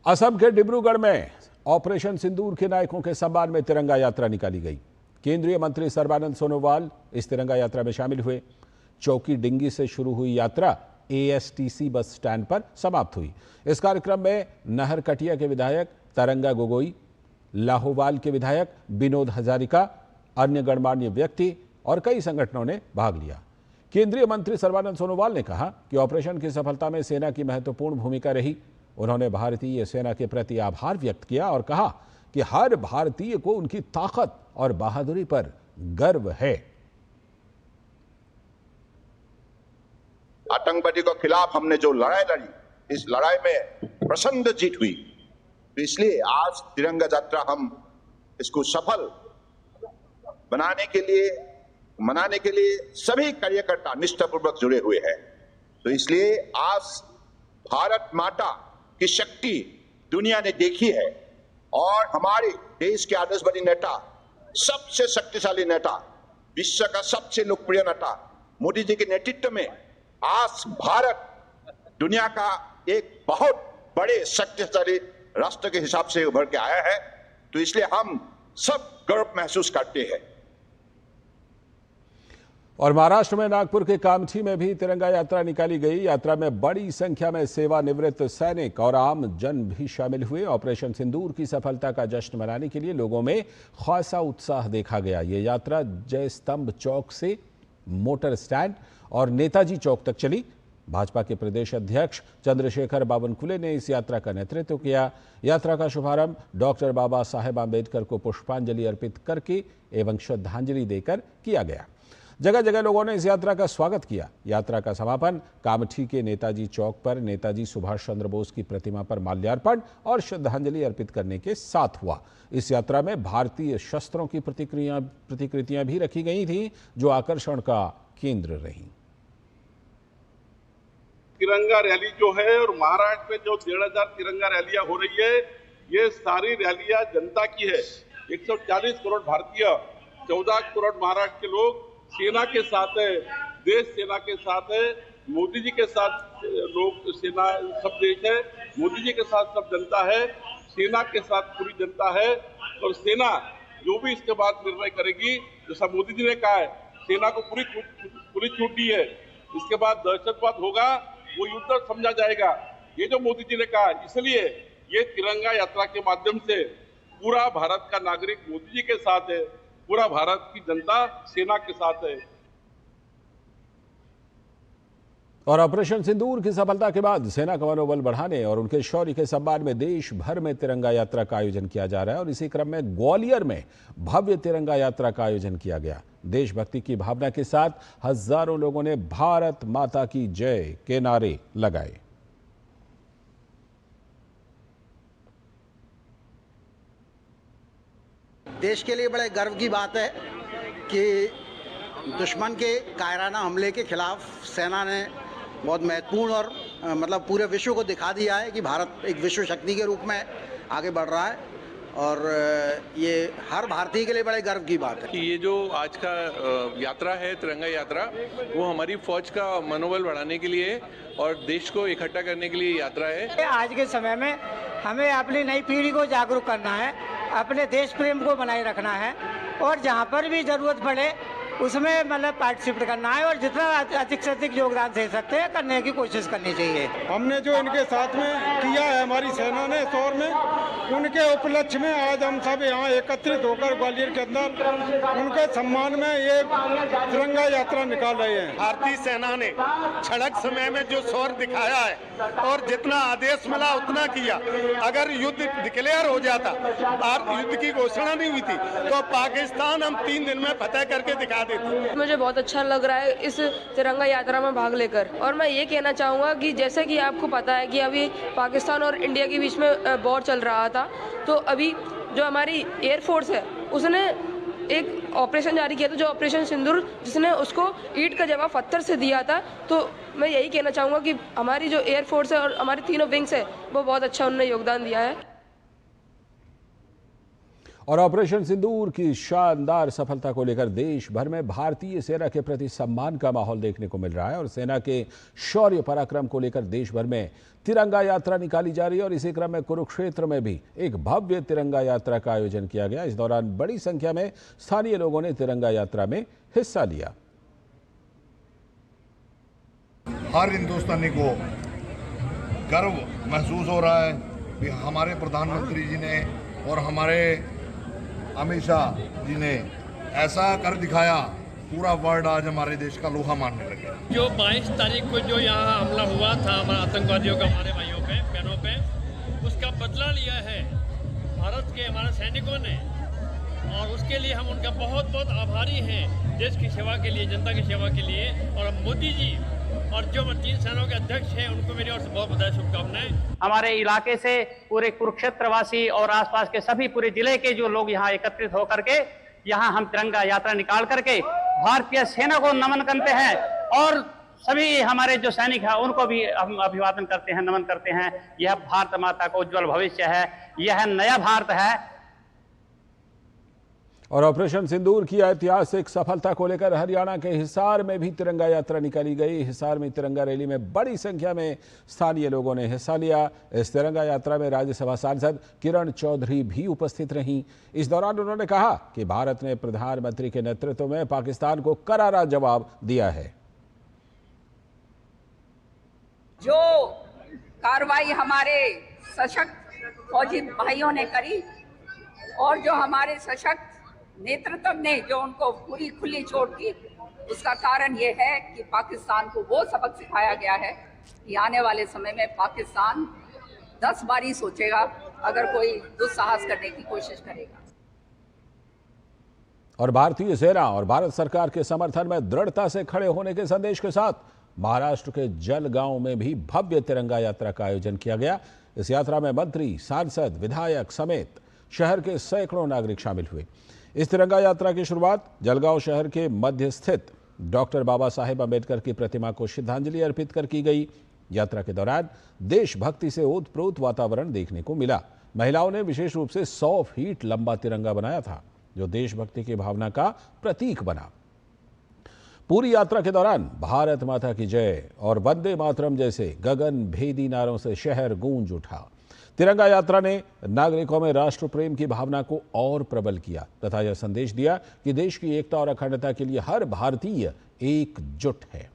असम के डिब्रूगढ़ में ऑपरेशन सिंदूर के नायकों के सम्मान में तिरंगा यात्रा निकाली गई। केंद्रीय मंत्री सर्बानंद सोनोवाल इस तिरंगा यात्रा में शामिल हुए। चौकी डिंगी से शुरू हुई यात्रा एएसटीसी बस स्टैंड पर समाप्त हुई। इस कार्यक्रम में नहरकटिया के विधायक तरंगा गोगोई, लाहोवाल के विधायक विनोद हजारिका, अन्य गणमान्य व्यक्ति और कई संगठनों ने भाग लिया। केंद्रीय मंत्री सर्बानंद सोनोवाल ने कहा कि ऑपरेशन की सफलता में सेना की महत्वपूर्ण भूमिका रही। उन्होंने भारतीय सेना के प्रति आभार व्यक्त किया और कहा कि हर भारतीय को उनकी ताकत और बहादुरी पर गर्व है। आतंकवादी के खिलाफ हमने जो लड़ाई लड़ी, इस लड़ाई में प्रचंड जीत हुई। तो इसलिए आज तिरंगा यात्रा हम इसको सफल बनाने के लिए, मनाने के लिए सभी कार्यकर्ता निष्ठापूर्वक जुड़े हुए हैं। तो इसलिए आज भारत माता की शक्ति दुनिया ने देखी है और हमारे देश के आदर्शवादी नेता, सबसे शक्तिशाली नेता, विश्व का सबसे लोकप्रिय नेता मोदी जी के नेतृत्व में आज भारत दुनिया का एक बहुत बड़े शक्तिशाली राष्ट्र के हिसाब से उभर के आया है। तो इसलिए हम सब गर्व महसूस करते हैं। और महाराष्ट्र में नागपुर के कामठी में भी तिरंगा यात्रा निकाली गई। यात्रा में बड़ी संख्या में सेवानिवृत्त सैनिक और आम जन भी शामिल हुए। ऑपरेशन सिंदूर की सफलता का जश्न मनाने के लिए लोगों में खासा उत्साह देखा गया। ये यात्रा जय स्तंभ चौक से मोटर स्टैंड और नेताजी चौक तक चली। भाजपा के प्रदेश अध्यक्ष चंद्रशेखर बावनकुले ने इस यात्रा का नेतृत्व किया। यात्रा का शुभारंभ डॉक्टर बाबा साहेब आंबेडकर को पुष्पांजलि अर्पित करके एवं श्रद्धांजलि देकर किया गया। जगह जगह लोगों ने इस यात्रा का स्वागत किया। यात्रा का समापन कामठी के नेताजी चौक पर नेताजी सुभाष चंद्र बोस की प्रतिमा पर माल्यार्पण और श्रद्धांजलि अर्पित करने के साथ हुआ। इस यात्रा में भारतीय शस्त्रों की प्रतिकृतियां भी रखी गई थीं, जो आकर्षण का केंद्र रहीं। तिरंगा रैली जो है और महाराष्ट्र में जो 1,500 तिरंगा रैलियां हो रही है, ये सारी रैलियां जनता की है। 140 करोड़ भारतीय, 14 करोड़ महाराष्ट्र के लोग सेना के साथ है, देश सेना के साथ है, मोदी जी के साथ लोग, सेना सब देश है, मोदी जी के साथ सब जनता है, सेना के साथ पूरी जनता है। और सेना जो भी इसके बाद निर्णय करेगी, जैसा मोदी जी ने कहा है, सेना को पूरी छूट दी है। इसके बाद दहशतवाद होगा वो युद्ध समझा जाएगा, ये जो मोदी जी ने कहा। इसलिए ये तिरंगा यात्रा के माध्यम से पूरा भारत का नागरिक मोदी जी के साथ है, पूरा भारत की जनता सेना के साथ है। और ऑपरेशन सिंदूर की सफलता के बाद सेना का मनोबल बढ़ाने और उनके शौर्य के सम्मान में देश भर में तिरंगा यात्रा का आयोजन किया जा रहा है। और इसी क्रम में ग्वालियर में भव्य तिरंगा यात्रा का आयोजन किया गया। देशभक्ति की भावना के साथ हजारों लोगों ने भारत माता की जय के नारे लगाए। देश के लिए बड़े गर्व की बात है कि दुश्मन के कायराना हमले के खिलाफ सेना ने बहुत महत्वपूर्ण और मतलब पूरे विश्व को दिखा दिया है कि भारत एक विश्व शक्ति के रूप में आगे बढ़ रहा है। और ये हर भारतीय के लिए बड़े गर्व की बात है कि ये जो आज का यात्रा है, तिरंगा यात्रा, वो हमारी फौज का मनोबल बढ़ाने के लिए और देश को इकट्ठा करने के लिए यात्रा है। आज के समय में हमें अपनी नई पीढ़ी को जागरूक करना है, अपने देश प्रेम को बनाए रखना है और जहाँ पर भी जरूरत पड़े उसमें मतलब पार्टिसिपेट करना है और जितना अधिक से अधिक योगदान दे सकते हैं करने की कोशिश करनी चाहिए। हमने जो इनके साथ में किया है हमारी सेना ने शौर्य में, उनके उपलक्ष्य में आज हम सब यहाँ एकत्रित होकर ग्वालियर के अंदर उनके सम्मान में ये तिरंगा यात्रा निकाल रहे हैं। भारतीय सेना ने क्षणिक समय में जो शौर्य दिखाया है और जितना आदेश मिला उतना किया। अगर युद्ध डिक्लेयर हो जाता और युद्ध की घोषणा नहीं हुई थी तो पाकिस्तान हम 3 दिन में फतेह करके दिखा देते। मुझे बहुत अच्छा लग रहा है इस तिरंगा यात्रा में भाग लेकर। और मैं ये कहना चाहूँगा कि जैसे कि आपको पता है कि अभी पाकिस्तान और इंडिया के बीच में वॉर चल रहा था, तो अभी जो हमारी एयरफोर्स है उसने एक ऑपरेशन जारी किया था, जो ऑपरेशन सिंदूर, जिसने उसको ईंट का जवाब पत्थर से दिया था। तो मैं यही कहना चाहूँगा कि हमारी जो एयरफोर्स है और हमारी तीनों विंग्स है वो बहुत अच्छा उन्होंने योगदान दिया है। और ऑपरेशन सिंदूर की शानदार सफलता को लेकर देश भर में भारतीय सेना के प्रति सम्मान का माहौल देखने को मिल रहा है और सेना के शौर्य पराक्रम को लेकर देश भर में तिरंगा यात्रा निकाली जा रही है। और इसी क्रम में कुरुक्षेत्र में भी एक भव्य तिरंगा यात्रा का आयोजन किया गया। इस दौरान बड़ी संख्या में स्थानीय लोगों ने तिरंगा यात्रा में हिस्सा लिया। हर हिंदुस्तानी को गर्व महसूस हो रहा है कि हमारे प्रधानमंत्री जी ने और हमारे अमित शाह जी ने ऐसा कर दिखाया, पूरा वर्ल्ड आज हमारे देश का लोहा मानने लगे। जो 22 तारीख को जो यहाँ हमला हुआ था हमारे आतंकवादियों का हमारे भाइयों पे बहनों पे, उसका बदला लिया है भारत के हमारे सैनिकों ने और उसके लिए हम उनका बहुत बहुत आभारी हैं, देश की सेवा के लिए, जनता की सेवा के लिए। और मोदी जी और जो 3 सेनाओं के अध्यक्ष हैं उनको मेरी ओर से बहुत बहुत शुभकामनाएं। हमारे इलाके से पूरे कुरुक्षेत्र वासी और आसपास के सभी पूरे जिले के जो लोग यहाँ एकत्रित होकर के यहाँ हम तिरंगा यात्रा निकाल करके भारतीय सेना को नमन करते हैं और सभी हमारे जो सैनिक हैं उनको भी हम अभिवादन करते हैं, नमन करते हैं। यह भारत माता का उज्जवल भविष्य है, यह नया भारत है। और ऑपरेशन सिंदूर की ऐतिहासिक सफलता को लेकर हरियाणा के हिसार में भी तिरंगा यात्रा निकाली गई। हिसार में तिरंगा रैली में बड़ी संख्या में स्थानीय लोगों ने हिस्सा लिया। इस तिरंगा यात्रा में राज्यसभा सांसद किरण चौधरी भी उपस्थित रहीं। इस दौरान उन्होंने कहा कि भारत ने प्रधानमंत्री के नेतृत्व में पाकिस्तान को करारा जवाब दिया है। जो कार्रवाई हमारे सशक्त फौजी भाइयों ने करी और जो हमारे सशक्त नेतृत्व ने जो उनको पूरी खुली छूट दी, उसका कारण ये है कि पाकिस्तान को वो सबक सिखाया गया है कि आने वाले समय में पाकिस्तान 10 बार ही सोचेगा अगर कोई दुस्साहस करने की कोशिश करेगा। और भारतीय सेना और भारत सरकार के समर्थन में दृढ़ता से खड़े होने के संदेश के साथ महाराष्ट्र के जलगांव में भी भव्य तिरंगा यात्रा का आयोजन किया गया। इस यात्रा में मंत्री, सांसद, विधायक समेत शहर के सैकड़ों नागरिक शामिल हुए। इस तिरंगा यात्रा की शुरुआत जलगांव शहर के मध्य स्थित डॉक्टर बाबा साहेब अम्बेडकर की प्रतिमा को श्रद्धांजलि अर्पित कर की गई। यात्रा के दौरान देशभक्ति से ओतप्रोत वातावरण देखने को मिला। महिलाओं ने विशेष रूप से 100 फीट लंबा तिरंगा बनाया था, जो देशभक्ति की भावना का प्रतीक बना। पूरी यात्रा के दौरान भारत माता की जय और वंदे मातरम जैसे गगन भेदी नारों से शहर गूंज उठा। तिरंगा यात्रा ने नागरिकों में राष्ट्र प्रेम की भावना को और प्रबल किया तथा यह संदेश दिया कि देश की एकता और अखंडता के लिए हर भारतीय एकजुट है।